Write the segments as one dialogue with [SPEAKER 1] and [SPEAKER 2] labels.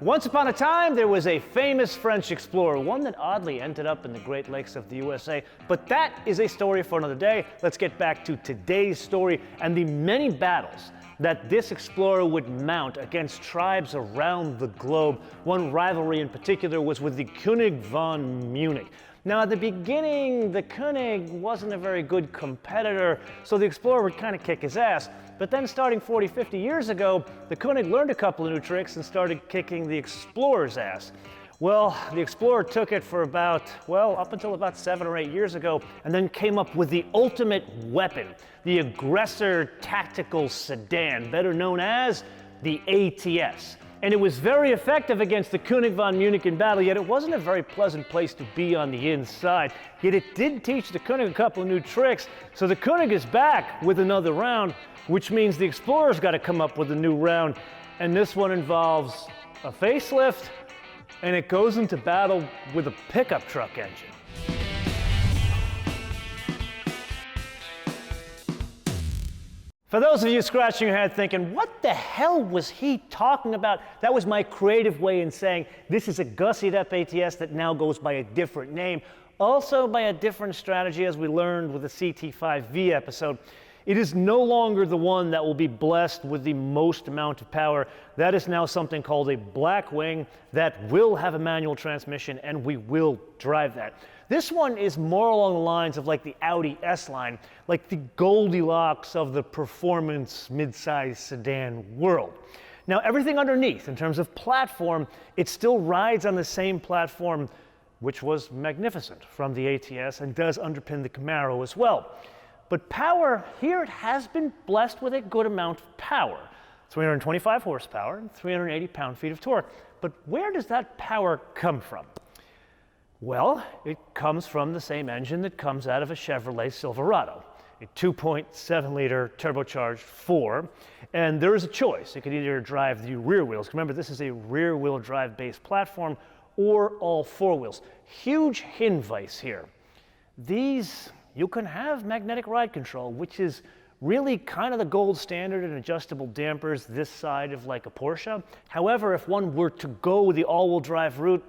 [SPEAKER 1] Once upon a time, there was a famous French explorer, one that oddly ended up in the Great Lakes of the USA. But that is a story for another day. Let's get back to today's story and the many battles that this explorer would mount against tribes around the globe. One rivalry in particular was with the König von Munich. Now, at the beginning, the König wasn't a very good competitor, so the explorer would kind of kick his ass. But then starting 40, 50 years ago, the König learned a couple of new tricks and started kicking the explorer's ass. Well, the explorer took it for about, up until about 7 or 8 years ago, and then came up with the ultimate weapon, the aggressor tactical sedan, better known as the ATS. And it was very effective against the König von Munich in battle, yet it wasn't a very pleasant place to be on the inside. Yet it did teach the König a couple of new tricks, so the König is back with another round, which means the explorer's got to come up with a new round. And this one involves a facelift, and it goes into battle with a pickup truck engine. For those of you scratching your head thinking, what the hell was he talking about? That was my creative way in saying this is a gussied up ATS that now goes by a different name, also by a different strategy, as we learned with the CT4 V episode. It is no longer the one that will be blessed with the most amount of power. That is now something called a black wing that will have a manual transmission, and we will drive that. This one is more along the lines of like the Audi S-Line, like the Goldilocks of the performance midsize sedan world. Now, everything underneath, in terms of platform, it still rides on the same platform, which was magnificent from the ATS and does underpin the Camaro as well. But power, here it has been blessed with a good amount of power. 325 horsepower and 380 pound-feet of torque. But where does that power come from? Well, it comes from the same engine that comes out of a Chevrolet Silverado, a 2.7-liter turbocharged 4. And there is a choice. You can either drive the rear wheels. Remember, this is a rear-wheel drive-based platform, or all four wheels. Huge hinvice here. These, you can have magnetic ride control, which is really kind of the gold standard in adjustable dampers this side of like a Porsche. However, if one were to go the all-wheel drive route,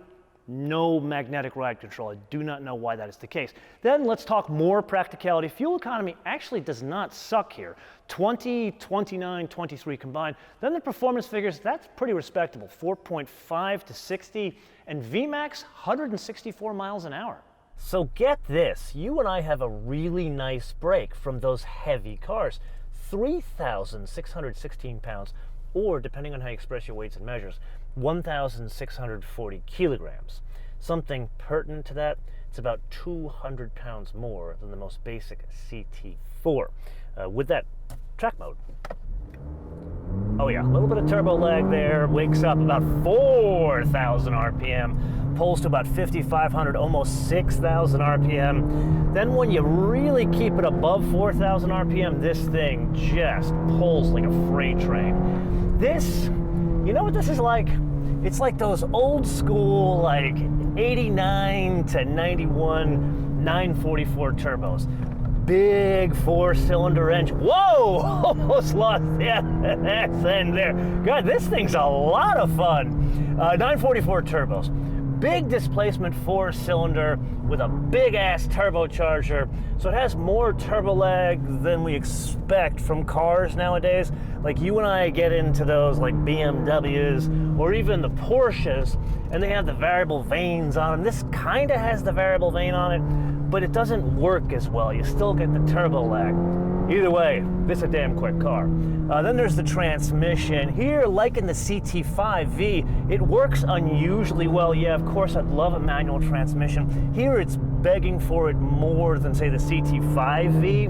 [SPEAKER 1] no magnetic ride control. I do not know why that is the case. Then let's talk more practicality. Fuel economy actually does not suck here. 20, 29, 23 combined. Then the performance figures, that's pretty respectable. 4.5 to 60, and VMAX, 164 miles an hour. So get this, you and I have a really nice break from those heavy cars. 3,616 pounds, or depending on how you express your weights and measures, 1,640 kilograms. Something pertinent to that, it's about 200 pounds more than the most basic CT4. With that, track mode. Oh yeah, a little bit of turbo lag there, wakes up about 4,000 RPM, pulls to about 5,500, almost 6,000 RPM. Then when you really keep it above 4,000 RPM, this thing just pulls like a freight train. This, you know what this is like? It's like those old school, like 89 to 91 944 turbos. Big 4-cylinder engine. Whoa! Almost lost the end there. God, this thing's a lot of fun. 944 turbos. Big displacement 4-cylinder with a big-ass turbocharger. So it has more turbo lag than we expect from cars nowadays. Like you and I get into those like BMWs or even the Porsches, and they have the variable vanes on them. This kind of has the variable vane on it, but it doesn't work as well. You still get the turbo lag. Either way, this is a damn quick car. Then there's the transmission. Here, like in the CT4 V, it works unusually well. Yeah, of course, I'd love a manual transmission. Here, it's begging for it more than, say, the CT4 V.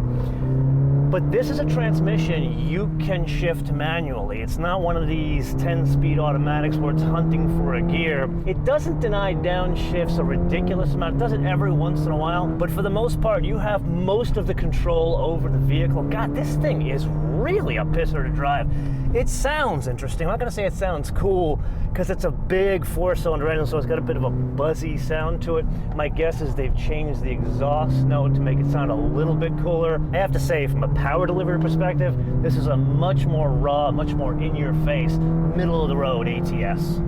[SPEAKER 1] But this is a transmission you can shift manually. It's not one of these 10-speed automatics where it's hunting for a gear. It doesn't deny downshifts a ridiculous amount. It does it every once in a while, but for the most part, you have most of the control over the vehicle. God, this thing is really a pisser to drive. It sounds interesting. I'm not gonna say it sounds cool, because it's a big 4-cylinder engine, so it's got a bit of a buzzy sound to it. My guess is they've changed the exhaust note to make it sound a little bit cooler. I have to say, from a power delivery perspective, this is a much more raw, much more in-your-face, middle-of-the-road ATS.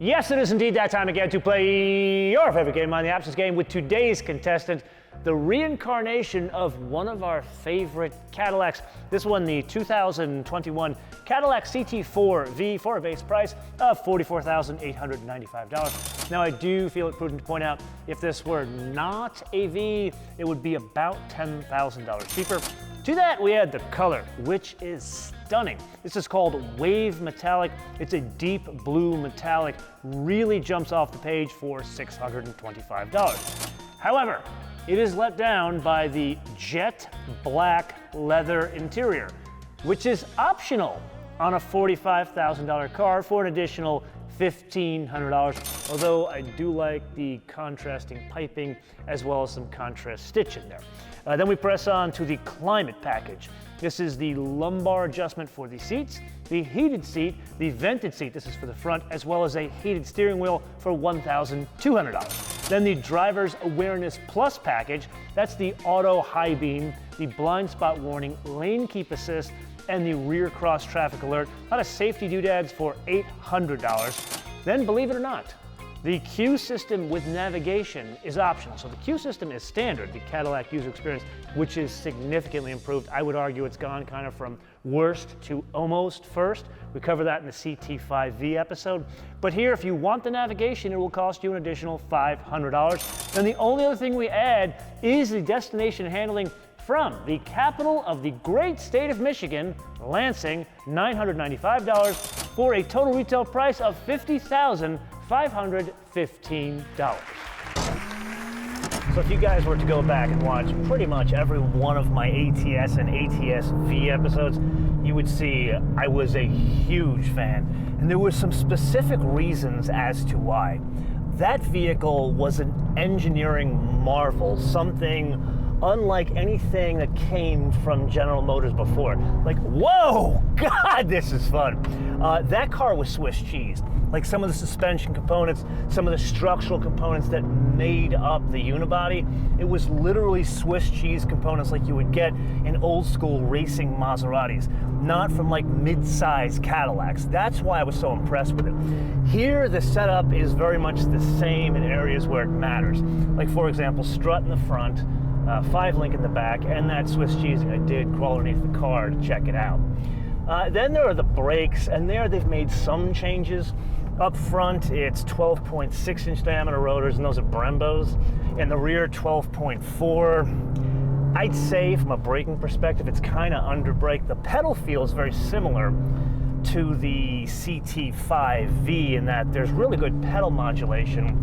[SPEAKER 1] Yes, it is indeed that time again to play your favorite game on the Absence Game with today's contestant, the reincarnation of one of our favorite Cadillacs. This one, the 2021 Cadillac CT4 V for a base price of $44,895. Now, I do feel it prudent to point out, if this were not a V, it would be about $10,000 cheaper. To that, we add the color, which is stunning. This is called Wave Metallic. It's a deep blue metallic, really jumps off the page for $625. However, it is let down by the jet black leather interior, which is optional on a $45,000 car for an additional $1,500, although I do like the contrasting piping as well as some contrast stitch in there. Then we press on to the climate package. This is the lumbar adjustment for the seats, the heated seat, the vented seat, this is for the front, as well as a heated steering wheel for $1,200. Then the driver's awareness plus package, that's the auto high beam, the blind spot warning, lane keep assist, and the rear cross traffic alert. A lot of safety doodads for $800. Then, believe it or not, the Q system with navigation is optional. So the Q system is standard, the Cadillac user experience, which is significantly improved. I would argue it's gone kind of from worst to almost first. We cover that in the CT4 V episode. But here, if you want the navigation, it will cost you an additional $500. Then the only other thing we add is the destination handling from the capital of the great state of Michigan, Lansing, $995 for a total retail price of $50,515. So if you guys were to go back and watch pretty much every one of my ATS and ATS V episodes, you would see I was a huge fan. And there were some specific reasons as to why. That vehicle was an engineering marvel, something unlike anything that came from General Motors before. Like, whoa, God, this is fun. That car was Swiss cheese. Like some of the suspension components, some of the structural components that made up the unibody, it was literally Swiss cheese components like you would get in old school racing Maseratis, not from like mid-size Cadillacs. That's why I was so impressed with it. Here, the setup is very much the same in areas where it matters. Like, for example, strut in the front, 5-link in the back, and that Swiss cheesing. I did crawl underneath the car to check it out. Then there are the brakes, and there they've made some changes. Up front, it's 12.6-inch diameter rotors, and those are Brembos. In the rear, 12.4. I'd say, from a braking perspective, it's kind of under brake. The pedal feels very similar to the CT4 V in that there's really good pedal modulation.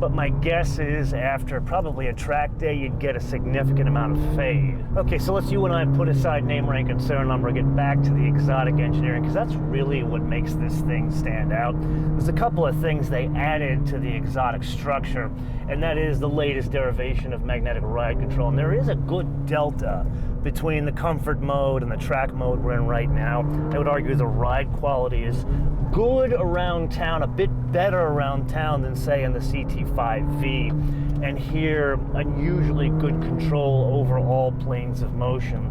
[SPEAKER 1] But my guess is after probably a track day, you'd get a significant amount of fade. Okay, so let's you and I put aside name, rank, and serial number and get back to the exotic engineering, because that's really what makes this thing stand out. There's a couple of things they added to the exotic structure, and that is the latest derivation of magnetic ride control. And there is a good delta between the comfort mode and the track mode we're in right now. I would argue the ride quality is good around town, a bit better around town than, say, in the CT4 V. And here, unusually good control over all planes of motion.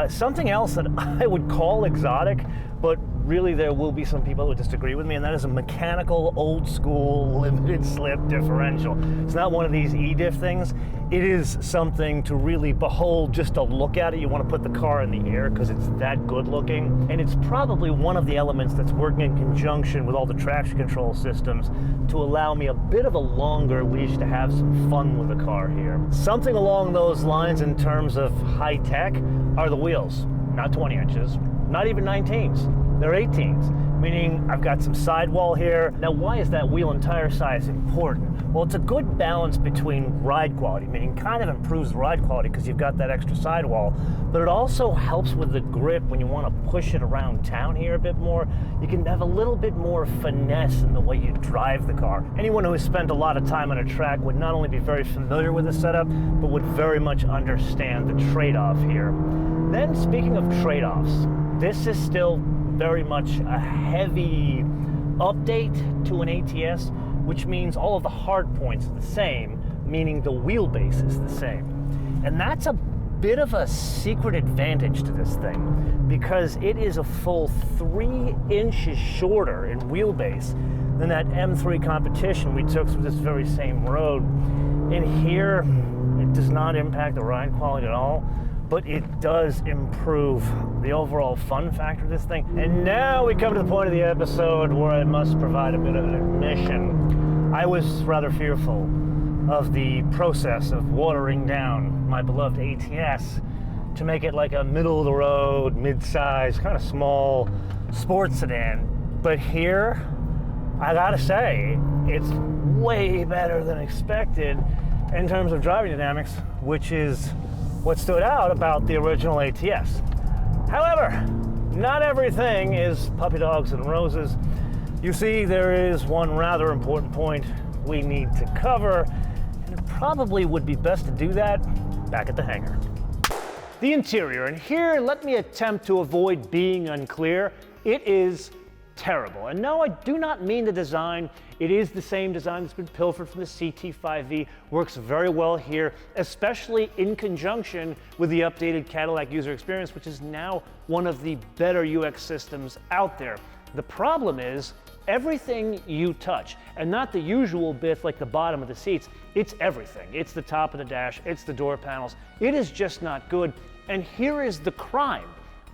[SPEAKER 1] Something else that I would call exotic, but really there will be some people who disagree with me, and that is a mechanical, old school, limited slip differential. It's not one of these e-diff things. It is something to really behold, just to look at it. You want to put the car in the air because it's that good looking. And it's probably one of the elements that's working in conjunction with all the traction control systems to allow me a bit of a longer leash to have some fun with the car here. Something along those lines in terms of high tech are the wheels. Not 20 inches, not even 19s. They're 18s, meaning I've got some sidewall here. Now, why is that wheel and tire size important? Well, it's a good balance between ride quality, meaning kind of improves the ride quality because you've got that extra sidewall, but it also helps with the grip when you want to push it around town here a bit more. You can have a little bit more finesse in the way you drive the car. Anyone who has spent a lot of time on a track would not only be very familiar with the setup, but would very much understand the trade-off here. Then, speaking of trade-offs, this is still very much a heavy update to an ATS, which means all of the hard points are the same, meaning the wheelbase is the same. And that's a bit of a secret advantage to this thing because it is a full 3 inches shorter in wheelbase than that M3 competition we took through this very same road. In here, it does not impact the ride quality at all, but it does improve the overall fun factor of this thing. And now we come to the point of the episode where I must provide a bit of an admission. I was rather fearful of the process of watering down my beloved ATS to make it like a middle-of-the-road, mid-size, kind of small sports sedan. But here, I gotta say, it's way better than expected in terms of driving dynamics, which is what stood out about the original ATS. However, not everything is puppy dogs and roses. You see, there is one rather important point we need to cover, and it probably would be best to do that back at the hangar. The interior, and here let me attempt to avoid being unclear. It is terrible. And no, I do not mean the design. It is the same design that's been pilfered from the CT4 V. Works very well here, especially in conjunction with the updated Cadillac user experience, which is now one of the better UX systems out there. The problem is everything you touch, and not the usual bits like the bottom of the seats, it's everything. It's the top of the dash, it's the door panels. It is just not good. And here is the crime.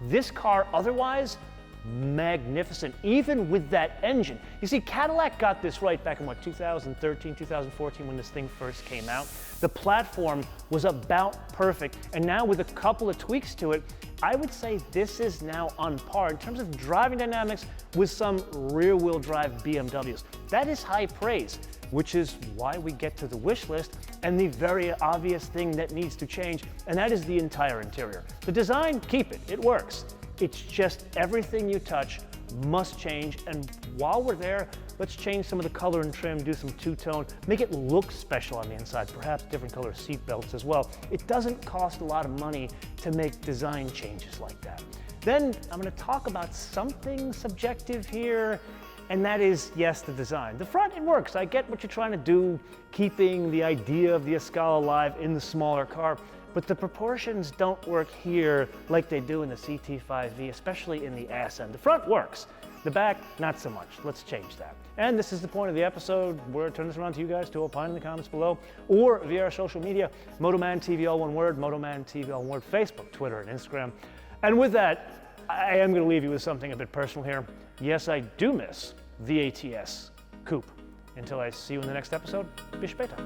[SPEAKER 1] This car otherwise magnificent, even with that engine. You see, Cadillac got this right back in 2013, 2014 when this thing first came out. The platform was about perfect, and now with a couple of tweaks to it, I would say this is now on par in terms of driving dynamics with some rear-wheel drive BMWs. That is high praise, which is why we get to the wish list and the very obvious thing that needs to change, and that is the entire interior. The design, keep it, it works. It's just everything you touch must change, and while we're there, let's change some of the color and trim, do some two-tone, make it look special on the inside, perhaps different color seat belts as well. It doesn't cost a lot of money to make design changes like that. Then I'm going to talk about something subjective here, and that is, yes, the design. The front, it works. I get what you're trying to do, keeping the idea of the Escala alive in the smaller car, but the proportions don't work here like they do in the CT4 V, especially in the ass end. The front works, the back, not so much. Let's change that. And this is the point of the episode where I turn this around to you guys to opine in the comments below, or via our social media, MotoManTV, all one word, MotoManTV, all one word, Facebook, Twitter, and Instagram. And with that, I am going to leave you with something a bit personal here. Yes, I do miss the ATS coupe. Until I see you in the next episode, bis später.